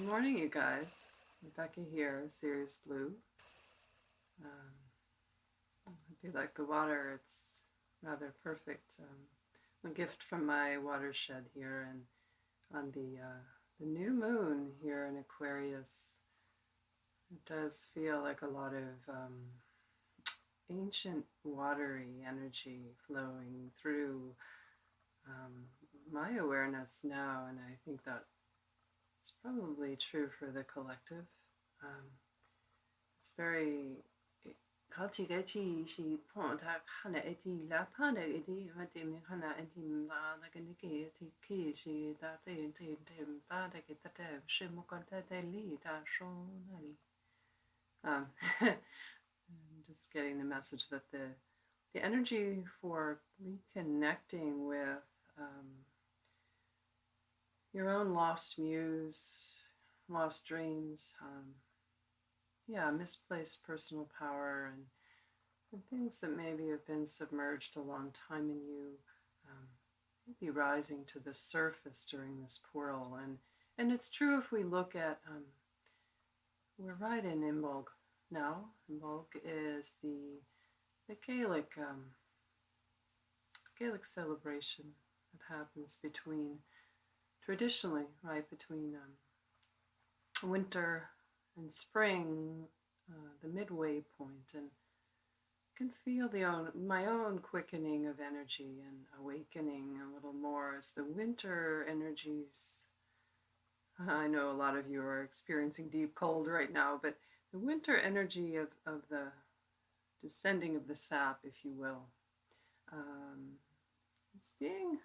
morning, you guys. Rebecca here, Sirius Blue. It'd be like the water. It's rather perfect. A gift from my watershed here, and on the new moon here in Aquarius, it does feel like a lot of ancient watery energy flowing through my awareness now, and I think that it's probably true for the collective. It's very cultigachi she ponta hana eti la pana eti mati mi hana eti ma la ganiki eti ki she da te ta da ke ta te she mo konta te li ta shon ali. I'm just getting the message that the energy for reconnecting with your own lost muse, lost dreams, misplaced personal power, and things that maybe have been submerged a long time in you, maybe rising to the surface during this portal. And it's true if we look at, we're right in Imbolc now. Imbolc is the Gaelic celebration that happens between, traditionally, right, between winter and spring, the midway point, and I can feel my own quickening of energy and awakening a little more as the winter energies. I know a lot of you are experiencing deep cold right now, but the winter energy of the descending of the sap, if you will, it's being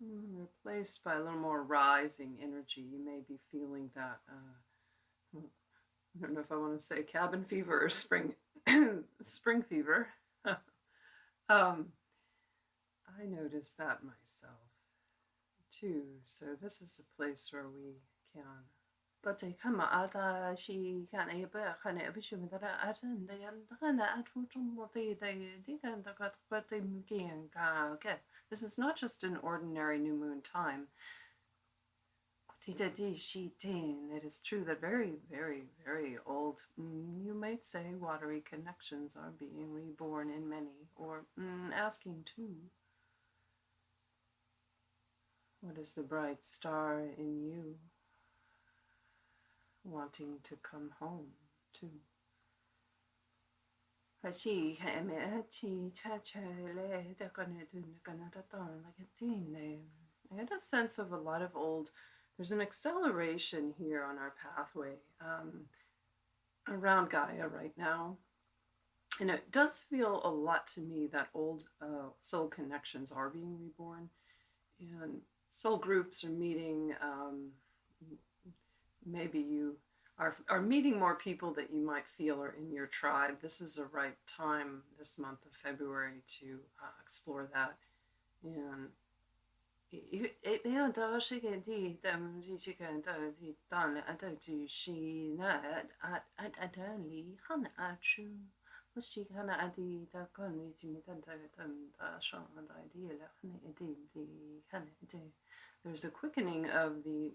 replaced by a little more rising energy. You may be feeling that, I don't know if I want to say cabin fever or spring fever. I noticed that myself too. So this is a place where we can. But I come out, she can't ever kind of assume that I attend the okay. This is not just an ordinary new moon time. It is true that very, very, very old, you might say, watery connections are being reborn in many, or asking to. What is the bright star in you wanting to come home to? I get a sense of a lot of old. There's an acceleration here on our pathway around Gaia right now. And it does feel a lot to me that old soul connections are being reborn. And soul groups are meeting. Maybe you are meeting more people that you might feel are in your tribe. This is a right time this month of February to explore that. And there's a quickening of the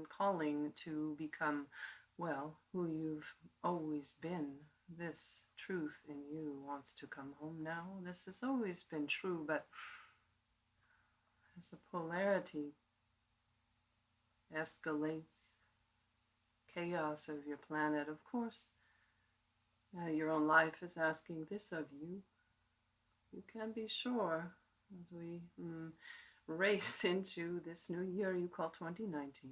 calling to become, well, who you've always been. This truth in you wants to come home now. This has always been true, but as the polarity escalates, chaos of your planet, of course, your own life is asking this of you. You can be sure as we race into this new year you call 2019.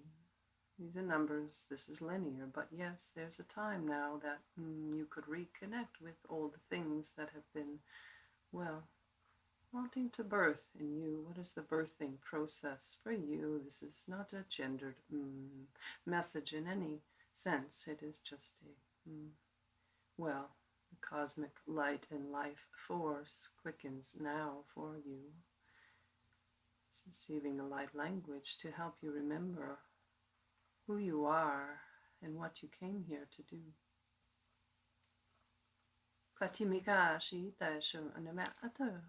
These are numbers, this is linear, but yes, there's a time now that you could reconnect with old things that have been, well, wanting to birth in you. What is the birthing process for you? This is not a gendered message in any sense. It is just a, well, the cosmic light and life force quickens now for you. It's receiving a light language to help you remember who you are and what you came here to do. Katimika shi ta shu anama ata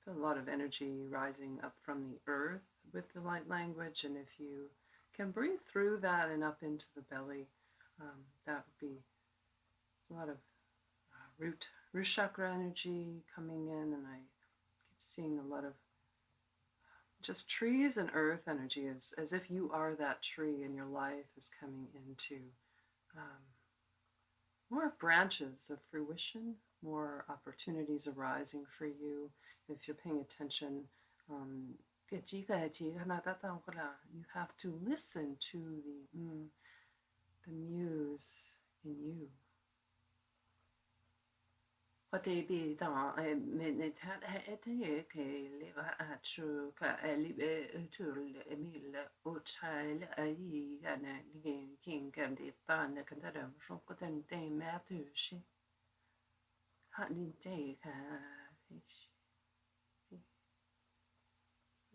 Feel a lot of energy rising up from the earth with the light language, and if you can breathe through that and up into the belly, that would be a lot of root chakra energy coming in, and I keep seeing a lot of just trees and earth energy, as if you are that tree and your life is coming into more branches of fruition, more opportunities arising for you. If you're paying attention, you have to listen to the muse in you.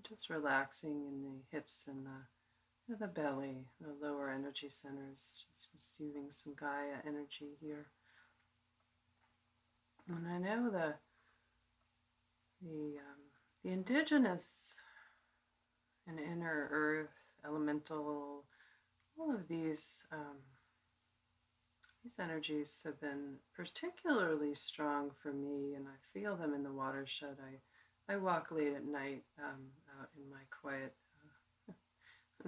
Just relaxing in the hips and the belly, the lower energy centers, just receiving some Gaia energy here. And I know the indigenous and inner earth, elemental, all of these energies have been particularly strong for me, and I feel them in the watershed. I walk late at night out in my quiet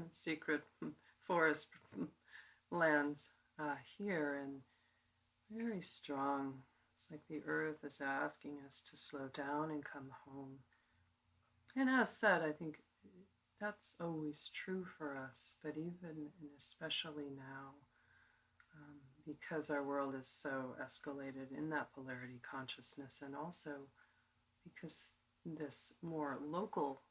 secret forest lands here, and very strong. It's like the earth is asking us to slow down and come home. And as said, I think that's always true for us, but even and especially now, because our world is so escalated in that polarity consciousness, and also because this more local,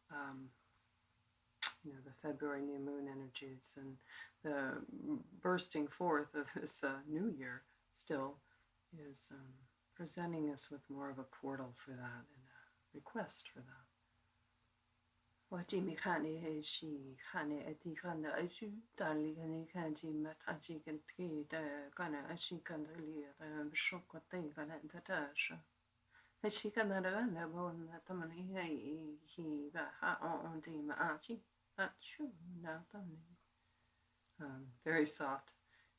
the February new moon energies and the bursting forth of this new year still is presenting us with more of a portal for that and a request for that. Very soft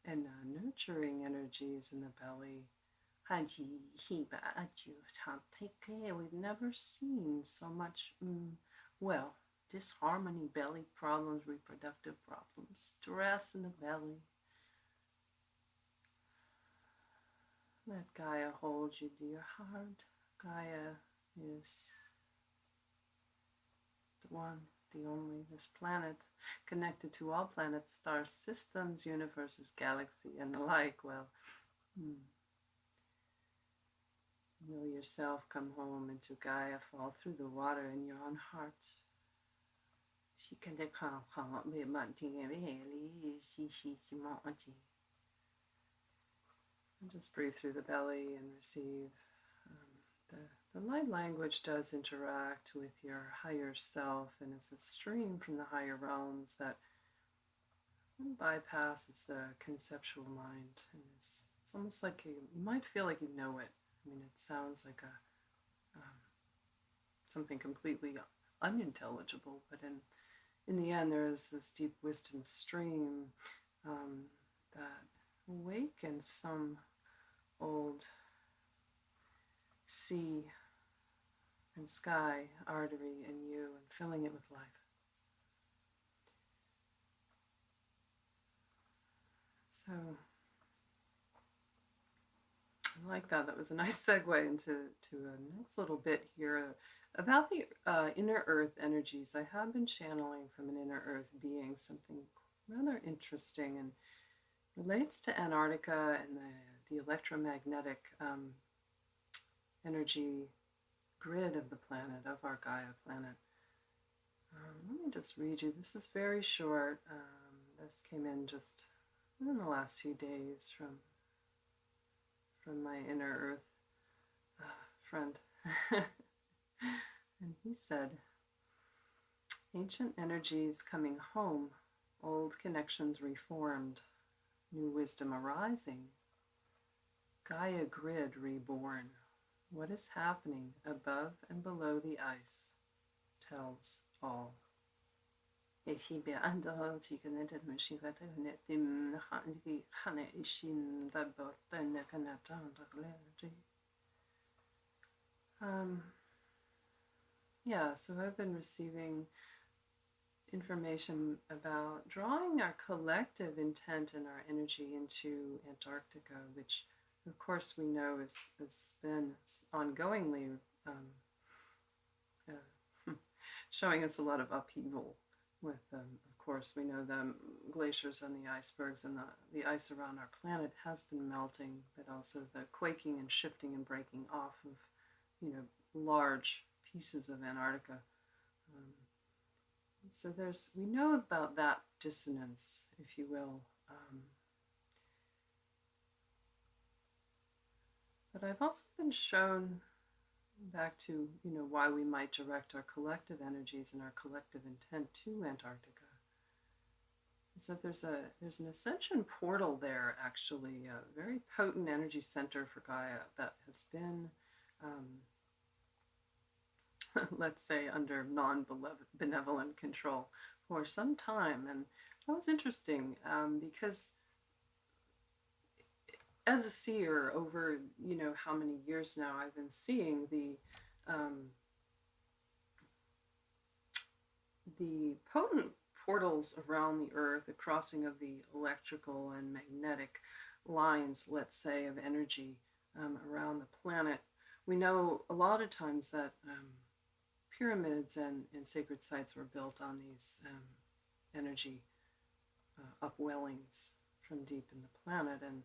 and nurturing energies in the belly. We've never seen so much, disharmony, belly problems, reproductive problems, stress in the belly. Let Gaia hold you, dear heart. Gaia is the one, the only, this planet, connected to all planets, star systems, universes, galaxy, and the like. Well, know yourself, come home into Gaia, fall through the water in your own heart. And just breathe through the belly and receive. The light language does interact with your higher self, and is a stream from the higher realms that bypasses the conceptual mind. And it's almost like you might feel like you know it. I mean, it sounds like something completely unintelligible, but in the end, there is this deep wisdom stream that awakens some old sea and sky artery in you and filling it with life. So I like that. That was a nice segue into a next little bit here about the inner earth energies. I have been channeling from an inner earth being something rather interesting, and relates to Antarctica and the electromagnetic energy grid of the planet, of our Gaia planet. Let me just read you. This is very short. This came in just in the last few days from my inner earth friend. And he said, Ancient energies coming home, old connections reformed, new wisdom arising, Gaia grid reborn. What is happening above and below the ice tells all. Yeah, so I've been receiving information about drawing our collective intent and our energy into Antarctica, which of course we know has been ongoingly showing us a lot of upheaval with, of course, we know the glaciers and the icebergs and the ice around our planet has been melting, but also the quaking and shifting and breaking off of, large pieces of Antarctica. So we know about that dissonance, if you will. But I've also been shown back to, why we might direct our collective energies and our collective intent to Antarctica. Is that there's an ascension portal there, actually, a very potent energy center for Gaia that has been, let's say, under non-benevolent control for some time. And that was interesting because as a seer over, how many years now, I've been seeing the potent portals around the Earth, the crossing of the electrical and magnetic lines, let's say, of energy around the planet. We know a lot of times that pyramids and sacred sites were built on these energy upwellings from deep in the planet, and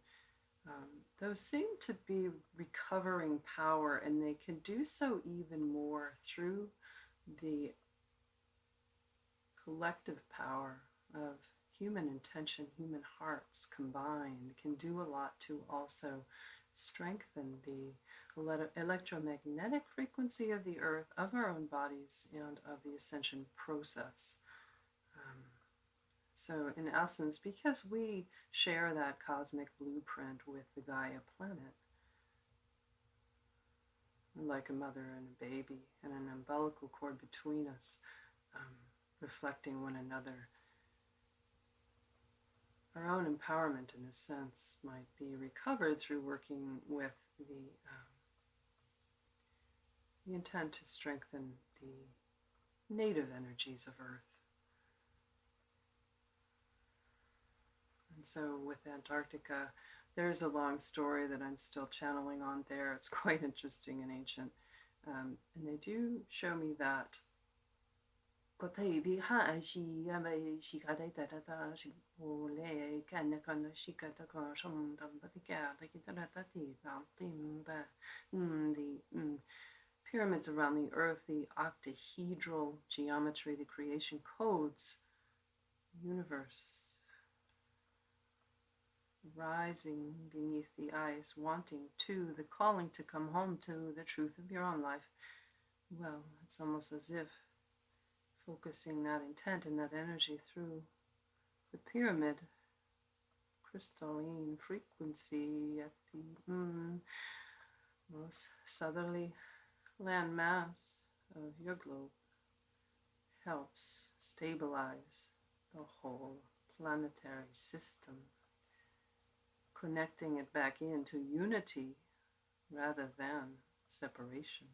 those seem to be recovering power, and they can do so even more through the collective power of human intention, human hearts combined can do a lot to also strengthen the electromagnetic frequency of the earth, of our own bodies, and of the ascension process. So in essence, because we share that cosmic blueprint with the Gaia planet, like a mother and a baby, and an umbilical cord between us, reflecting one another, our own empowerment, in a sense, might be recovered through working with the intent to strengthen the native energies of Earth. And so with Antarctica, there's a long story that I'm still channeling on there. It's quite interesting and ancient. And they do show me that pyramids around the earth, the octahedral geometry, the creation codes, universe, rising beneath the ice, wanting to, the calling to come home to the truth of your own life. Well, it's almost as if focusing that intent and that energy through the pyramid, crystalline frequency at the most southerly landmass of your globe helps stabilize the whole planetary system, connecting it back into unity rather than separation.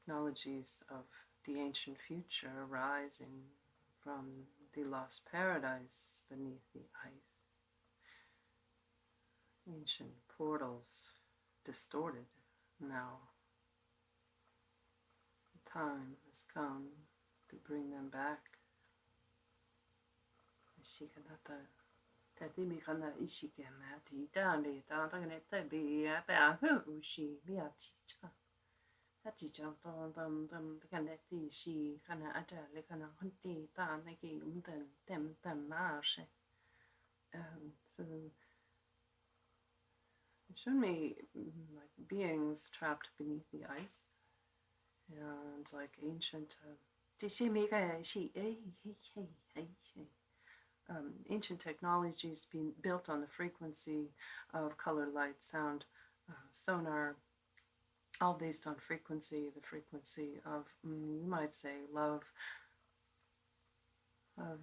Technologies of the ancient future arising from the lost paradise beneath the ice. Ancient portals distorted now. The time has come to bring them back. So it showed me like beings trapped beneath the ice, and like ancient ancient technologies being built on the frequency of color, light, sound, sonar, all based on frequency, the frequency of, you might say, love, of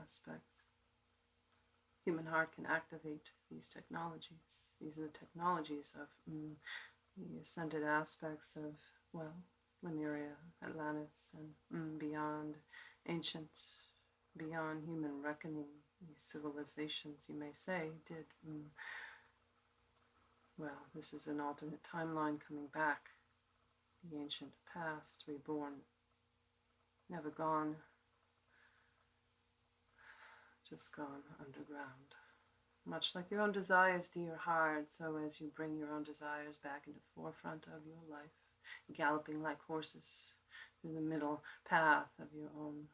aspects. Human heart can activate these technologies. These are the technologies of the ascended aspects of, well, Lemuria, Atlantis, and beyond, ancient, beyond human reckoning. These civilizations, you may say, did, well, this is an alternate timeline coming back. The ancient past, reborn, never gone, just gone underground. Much like your own desires, dear heart, so as you bring your own desires back into the forefront of your life, galloping like horses through the middle path of your own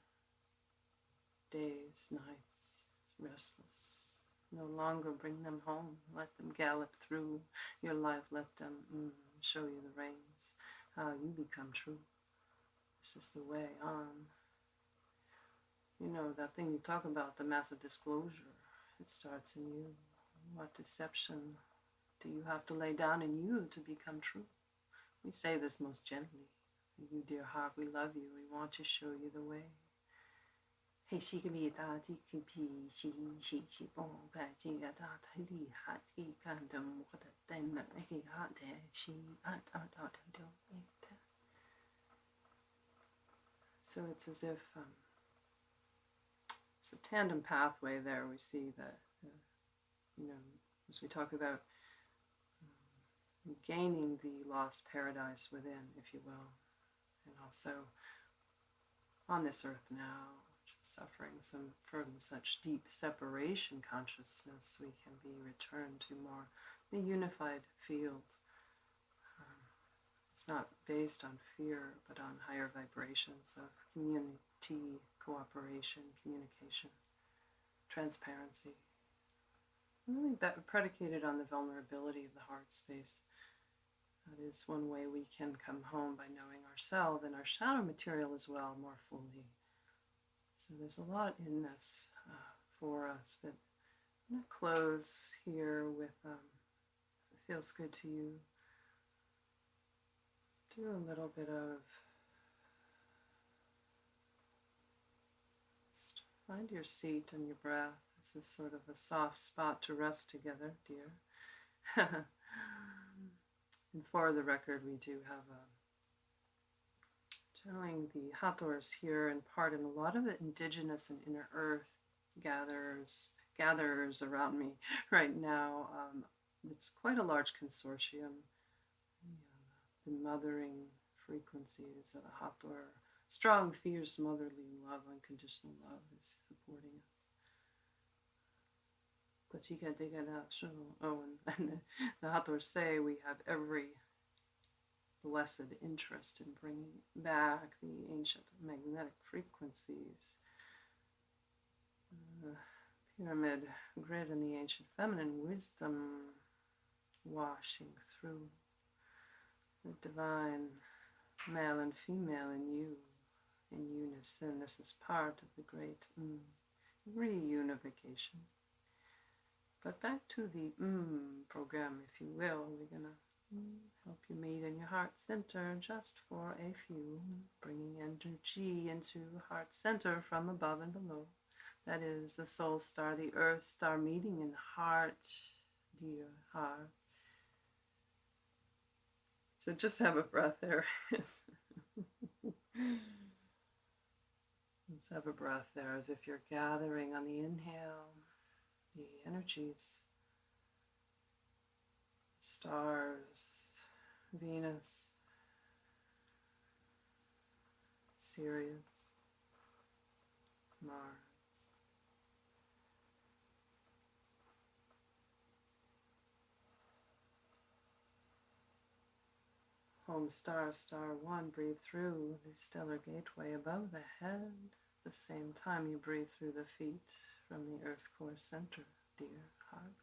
days, nights, restless. No longer bring them home. Let them gallop through your life. Let them show you the reins, how you become true. This is the way on. You know, that thing you talk about, the massive disclosure, it starts in you. What deception do you have to lay down in you to become true? We say this most gently. You, dear heart, we love you. We want to show you the way. Hey, she can be that, he can be, she, oh, but she got that, he had, he can't do what then he had, she, so it's as if it's a tandem pathway there. We see that, you know, as we talk about gaining the lost paradise within, if you will, and also on this earth now, suffering from such deep separation consciousness, we can be returned to more the unified field. It's not based on fear, but on higher vibrations of community, cooperation, communication, transparency. Really predicated on the vulnerability of the heart space. That is one way we can come home, by knowing ourselves and our shadow material as well more fully. So there's a lot in this for us, but I'm going to close here with, if it feels good to you, do a little bit of, just find your seat and your breath. This is sort of a soft spot to rest together, dear. And for the record, we do have channeling the Hathors here, in part, and a lot of the indigenous and inner earth gatherers around me right now. It's quite a large consortium. The mothering frequencies of the Hathor, strong, fierce, motherly love, unconditional love is supporting us. Oh, and the Hathors say we have every blessed interest in bringing back the ancient magnetic frequencies, pyramid grid, and the ancient feminine wisdom washing through the divine male and female in you, in unison. This is part of the great reunification. But back to the program, if you will. We're going to help you meet in your heart center just for a few, bringing energy into heart center from above and below. That is the soul star, the earth star, meeting in heart, dear heart. So just have a breath there. Let's have a breath there, as if you're gathering on the inhale the energies, stars, Venus, Sirius, Mars. Home star, star one, breathe through the stellar gateway above the head. At the same time you breathe through the feet from the earth core center, dear heart.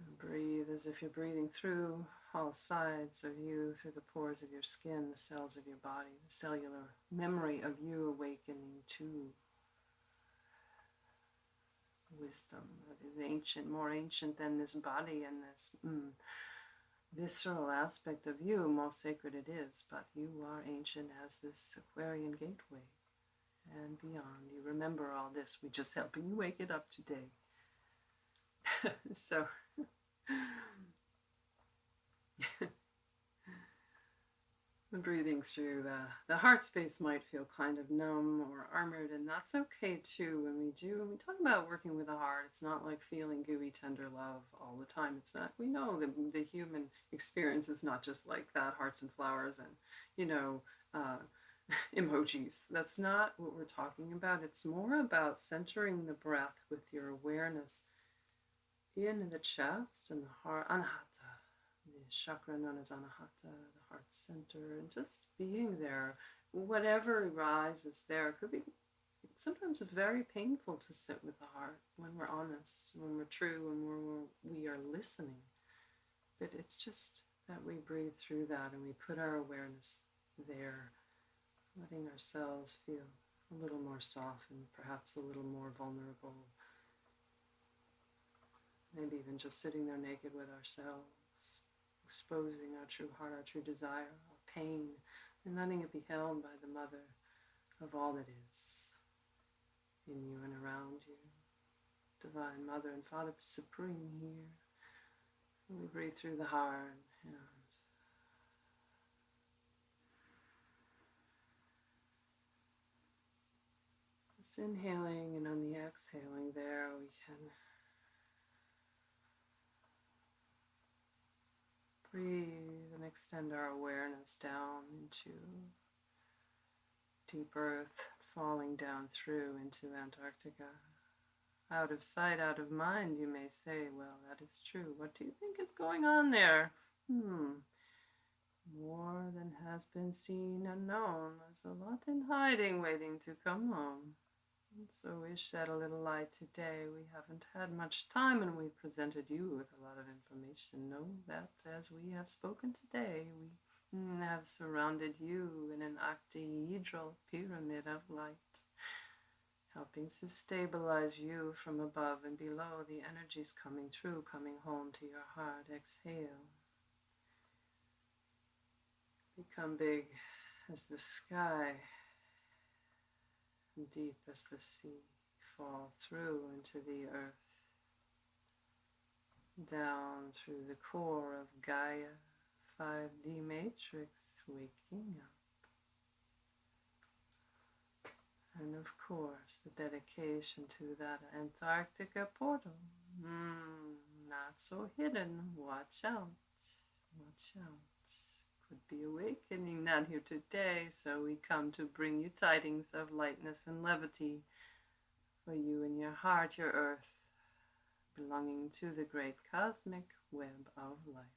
And breathe as if you're breathing through all sides of you, through the pores of your skin, the cells of your body, the cellular memory of you awakening to wisdom that is ancient, more ancient than this body and this visceral aspect of you. Most sacred it is, but you are ancient as this Aquarian gateway and beyond. You remember all this. We're just helping you wake it up today. So breathing through the heart space might feel kind of numb or armored, and that's okay too. When we talk about working with the heart, it's not like feeling gooey, tender love all the time. It's not. We know that the human experience is not just like that, hearts and flowers and emojis. That's not what we're talking about. It's more about centering the breath with your awareness in the chest and the heart, anahata, the chakra known as anahata, the heart center, and just being there. Whatever arises there could be sometimes very painful to sit with the heart when we're honest, when we're true, when we are listening. But it's just that we breathe through that and we put our awareness there, letting ourselves feel a little more softened, perhaps a little more vulnerable. Maybe even just sitting there naked with ourselves, exposing our true heart, our true desire, our pain, and letting it be held by the mother of all that is in you and around you. Divine Mother and Father Supreme here. And we breathe through the heart and just inhaling, and on the exhaling there we can breathe and extend our awareness down into deep earth, falling down through into Antarctica. Out of sight, out of mind, you may say, well, that is true. What do you think is going on there? More than has been seen and known. There's a lot in hiding waiting to come home. And so we shed a little light today. We haven't had much time and we presented you with a lot of information. Know that as we have spoken today, we have surrounded you in an octahedral pyramid of light, helping to stabilize you from above and below. The energies coming through, coming home to your heart. Exhale. Become big as the sky, and deep as the sea. Fall through into the earth, down through the core of Gaia, 5D matrix, waking up. And of course, the dedication to that Antarctica portal. Not so hidden. Watch out. Watch out. Could be awakening not here today, so we come to bring you tidings of lightness and levity for you and your heart, your earth, belonging to the great cosmic web of life.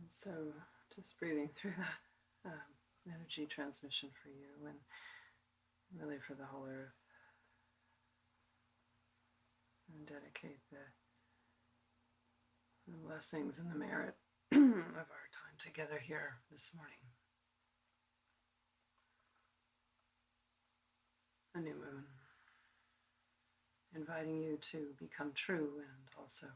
And so just breathing through that energy transmission for you and really for the whole earth. And dedicate the blessings and the merit of our time together here this morning. A new moon, inviting you to become true and also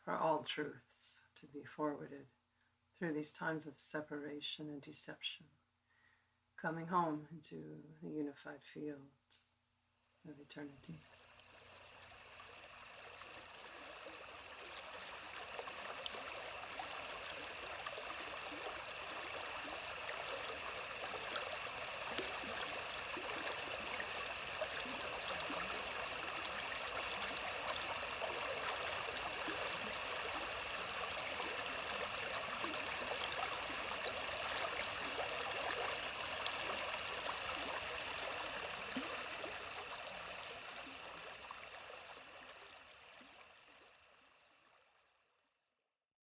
for all truths to be forwarded through these times of separation and deception, coming home into the unified field of eternity.